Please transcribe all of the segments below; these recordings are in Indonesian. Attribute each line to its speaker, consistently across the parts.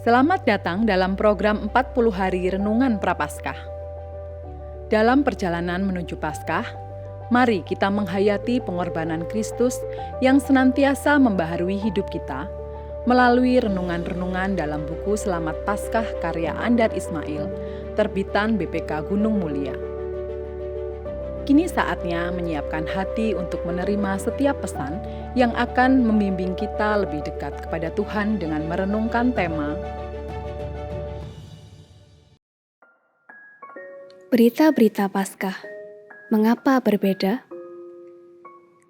Speaker 1: Selamat datang dalam program 40 hari Renungan Prapaskah. Dalam perjalanan menuju Paskah, mari kita menghayati pengorbanan Kristus yang senantiasa membaharui hidup kita melalui renungan-renungan dalam buku Selamat Paskah karya Andar Ismail, terbitan BPK Gunung Mulia. Kini saatnya menyiapkan hati untuk menerima setiap pesan yang akan membimbing kita lebih dekat kepada Tuhan dengan merenungkan tema
Speaker 2: Berita-berita Paskah. Mengapa berbeda?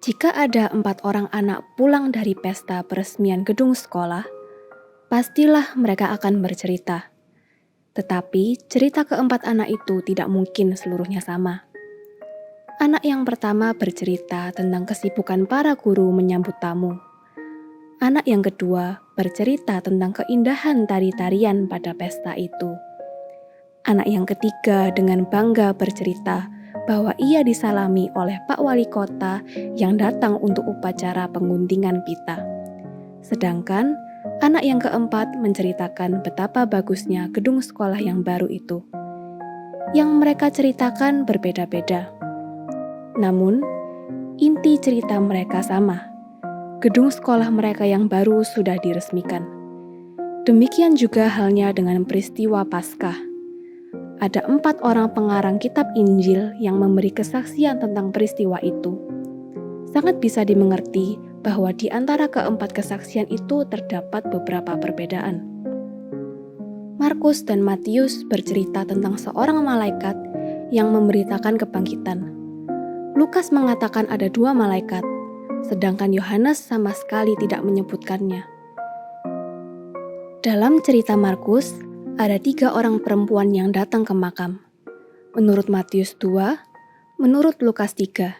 Speaker 2: Jika ada 4 orang anak pulang dari pesta peresmian gedung sekolah, pastilah mereka akan bercerita. Tetapi cerita keempat anak itu tidak mungkin seluruhnya sama. Anak yang pertama bercerita tentang kesibukan para guru menyambut tamu. Anak yang kedua bercerita tentang keindahan tari-tarian pada pesta itu. Anak yang ketiga dengan bangga bercerita bahwa ia disalami oleh Pak Wali Kota yang datang untuk upacara penguntingan pita. Sedangkan anak yang keempat menceritakan betapa bagusnya gedung sekolah yang baru itu. Yang mereka ceritakan berbeda-beda. Namun, inti cerita mereka sama. Gedung sekolah mereka yang baru sudah diresmikan. Demikian juga halnya dengan peristiwa Paskah. Ada 4 orang pengarang kitab Injil yang memberi kesaksian tentang peristiwa itu. Sangat bisa dimengerti bahwa di antara keempat kesaksian itu terdapat beberapa perbedaan. Markus dan Matius bercerita tentang seorang malaikat yang memberitakan kebangkitan. Lukas mengatakan ada 2 malaikat, sedangkan Yohanes sama sekali tidak menyebutkannya. Dalam cerita Markus, ada 3 orang perempuan yang datang ke makam. Menurut Matius 2, menurut Lukas 3.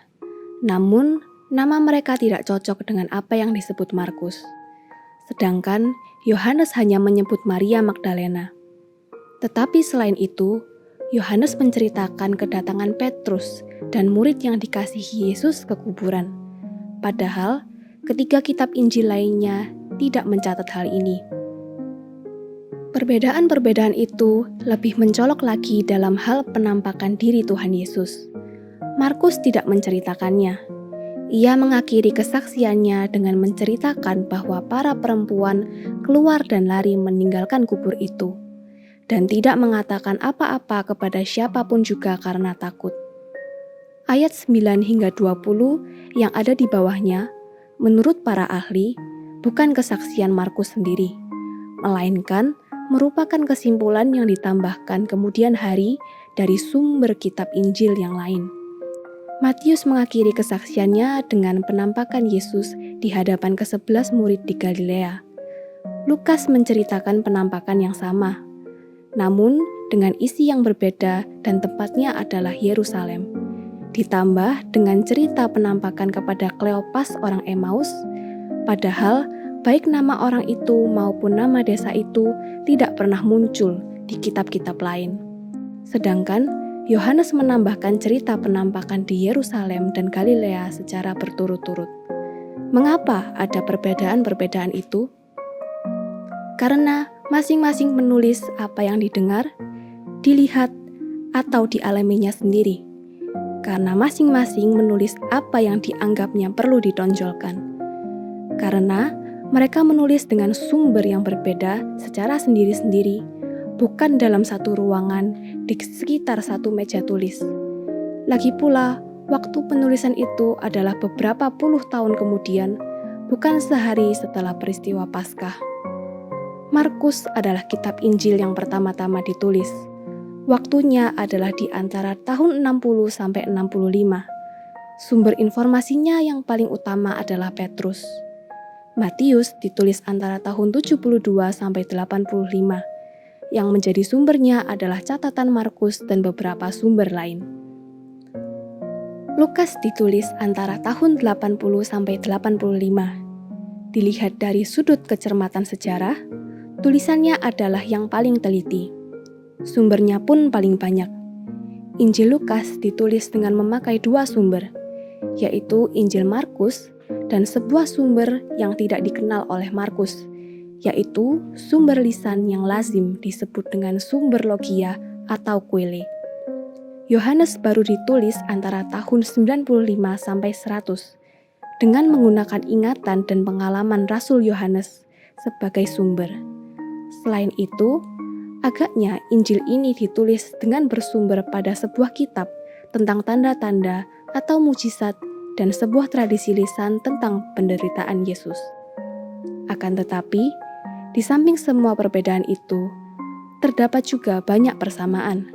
Speaker 2: Namun, nama mereka tidak cocok dengan apa yang disebut Markus. Sedangkan Yohanes hanya menyebut Maria Magdalena. Tetapi selain itu, Yohanes menceritakan kedatangan Petrus dan murid yang dikasihi Yesus ke kuburan. Padahal, ketiga kitab Injil lainnya tidak mencatat hal ini. Perbedaan-perbedaan itu lebih mencolok lagi dalam hal penampakan diri Tuhan Yesus. Markus tidak menceritakannya. Ia mengakhiri kesaksiannya dengan menceritakan bahwa para perempuan keluar dan lari meninggalkan kubur itu, dan tidak mengatakan apa-apa kepada siapapun juga karena takut. Ayat 9 hingga 20 yang ada di bawahnya, menurut para ahli, bukan kesaksian Markus sendiri, melainkan merupakan kesimpulan yang ditambahkan kemudian hari dari sumber kitab Injil yang lain. Matius mengakhiri kesaksiannya dengan penampakan Yesus di hadapan ke-11 murid di Galilea. Lukas menceritakan penampakan yang sama, namun dengan isi yang berbeda dan tempatnya adalah Yerusalem. Ditambah dengan cerita penampakan kepada Kleopas orang Emmaus, padahal baik nama orang itu maupun nama desa itu tidak pernah muncul di kitab-kitab lain. Sedangkan Yohanes menambahkan cerita penampakan di Yerusalem dan Galilea secara berturut-turut. Mengapa ada perbedaan-perbedaan itu? Karena masing-masing menulis apa yang didengar, dilihat, atau dialaminya sendiri. Karena masing-masing menulis apa yang dianggapnya perlu ditonjolkan. Karena mereka menulis dengan sumber yang berbeda secara sendiri-sendiri, bukan dalam satu ruangan di sekitar satu meja tulis. Lagi pula, waktu penulisan itu adalah beberapa puluh tahun kemudian, bukan sehari setelah peristiwa Paskah. Markus adalah kitab Injil yang pertama-tama ditulis. Waktunya adalah di antara tahun 60 sampai 65. Sumber informasinya yang paling utama adalah Petrus. Matius ditulis antara tahun 72 sampai 85. Yang menjadi sumbernya adalah catatan Markus dan beberapa sumber lain. Lukas ditulis antara tahun 80 sampai 85. Dilihat dari sudut kecermatan sejarah, tulisannya adalah yang paling teliti. Sumbernya pun paling banyak. Injil Lukas ditulis dengan memakai 2 sumber, yaitu Injil Markus dan sebuah sumber yang tidak dikenal oleh Markus, yaitu sumber lisan yang lazim disebut dengan sumber logia atau kuele. Yohanes baru ditulis antara tahun 95 sampai 100 dengan menggunakan ingatan dan pengalaman Rasul Yohanes sebagai sumber. Selain itu, agaknya Injil ini ditulis dengan bersumber pada sebuah kitab tentang tanda-tanda atau mujizat dan sebuah tradisi lisan tentang penderitaan Yesus. Akan tetapi, di samping semua perbedaan itu, terdapat juga banyak persamaan.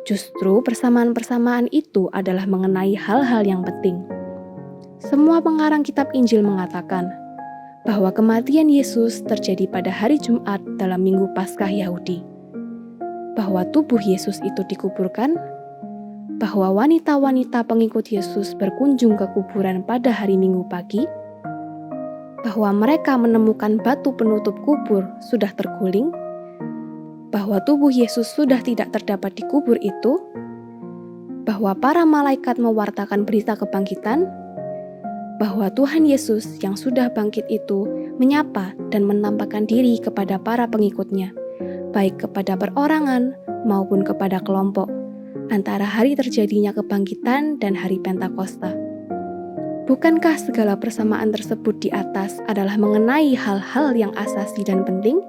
Speaker 2: Justru persamaan-persamaan itu adalah mengenai hal-hal yang penting. Semua pengarang kitab Injil mengatakan bahwa kematian Yesus terjadi pada hari Jumat dalam Minggu Paskah Yahudi, bahwa tubuh Yesus itu dikuburkan, bahwa wanita-wanita pengikut Yesus berkunjung ke kuburan pada hari Minggu pagi, bahwa mereka menemukan batu penutup kubur sudah terguling, bahwa tubuh Yesus sudah tidak terdapat di kubur itu, bahwa para malaikat mewartakan berita kebangkitan, bahwa Tuhan Yesus yang sudah bangkit itu menyapa dan menampakkan diri kepada para pengikutnya, baik kepada perorangan maupun kepada kelompok, antara hari terjadinya kebangkitan dan hari Pentakosta. Bukankah segala persamaan tersebut di atas adalah mengenai hal-hal yang asasi dan penting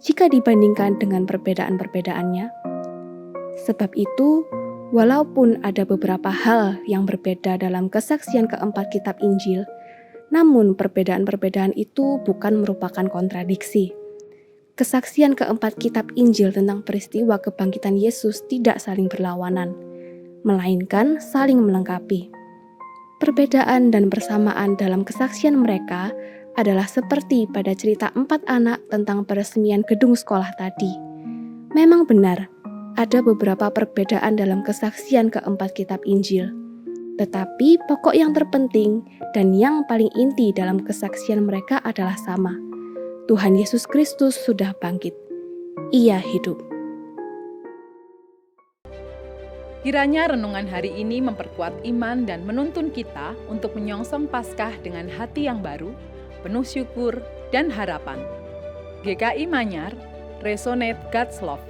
Speaker 2: jika dibandingkan dengan perbedaan-perbedaannya? Sebab itu, walaupun ada beberapa hal yang berbeda dalam kesaksian keempat kitab Injil, namun perbedaan-perbedaan itu bukan merupakan kontradiksi. Kesaksian keempat kitab Injil tentang peristiwa kebangkitan Yesus tidak saling berlawanan, melainkan saling melengkapi. Perbedaan dan persamaan dalam kesaksian mereka adalah seperti pada cerita 4 anak tentang peresmian gedung sekolah tadi. Memang benar, ada beberapa perbedaan dalam kesaksian keempat kitab Injil. Tetapi pokok yang terpenting dan yang paling inti dalam kesaksian mereka adalah sama. Tuhan Yesus Kristus sudah bangkit. Ia hidup.
Speaker 1: Kiranya renungan hari ini memperkuat iman dan menuntun kita untuk menyongsong Paskah dengan hati yang baru, penuh syukur dan harapan. GKI Manyar, Resonate God's Love.